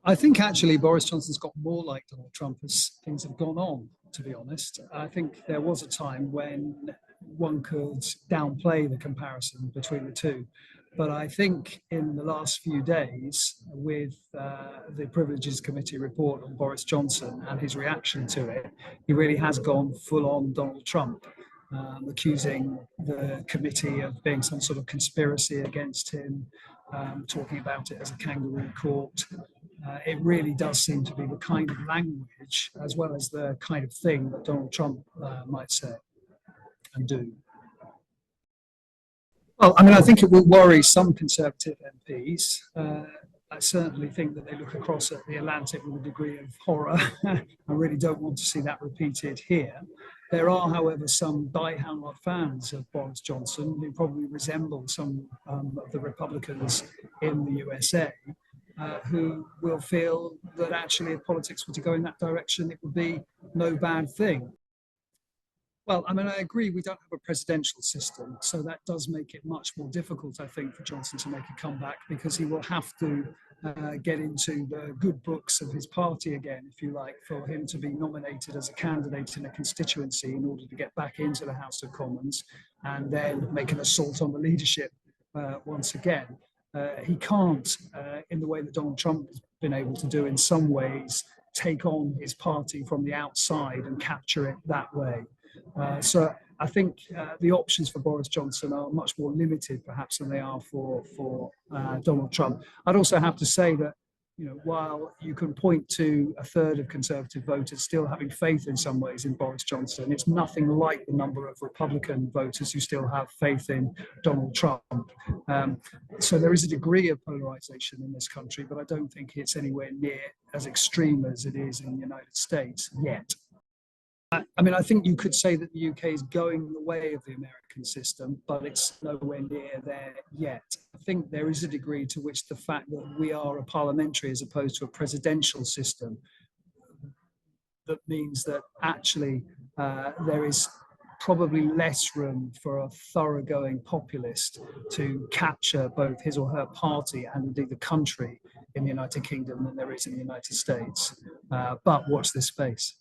I think actually Boris Johnson's got more like Donald Trump as things have gone on, to be honest. I think there was a time when one could downplay the comparison between the two. But I think in the last few days, with the Privileges Committee report on Boris Johnson and his reaction to it, he really has gone full on Donald Trump, accusing the committee of being some sort of conspiracy against him, talking about it as a kangaroo court. It really does seem to be the kind of language as well as the kind of thing that Donald Trump might say and do. Well, I mean, I think it will worry some Conservative MPs. I certainly think that they look across at the Atlantic with a degree of horror. I really don't want to see that repeated here. There are, however, some die-hard fans of Boris Johnson who probably resemble some of the Republicans in the USA, who will feel that actually if politics were to go in that direction, it would be no bad thing. Well, I mean, I agree we don't have a presidential system, so that does make it much more difficult, I think, for Johnson to make a comeback, because he will have to get into the good books of his party again, if you like, for him to be nominated as a candidate in a constituency in order to get back into the House of Commons and then make an assault on the leadership once again. He can't, in the way that Donald Trump has been able to do in some ways, take on his party from the outside and capture it that way. So I think the options for Boris Johnson are much more limited, perhaps, than they are for Donald Trump. I'd also have to say that, you know, while you can point to a third of Conservative voters still having faith in some ways in Boris Johnson, it's nothing like the number of Republican voters who still have faith in Donald Trump. So there is a degree of polarization in this country, but I don't think it's anywhere near as extreme as it is in the United States yet. I mean, I think you could say that the UK is going the way of the American system, but it's nowhere near there yet. I think there is a degree to which the fact that we are a parliamentary as opposed to a presidential system, that means that actually there is probably less room for a thoroughgoing populist to capture both his or her party and indeed the country in the United Kingdom than there is in the United States. But watch this space.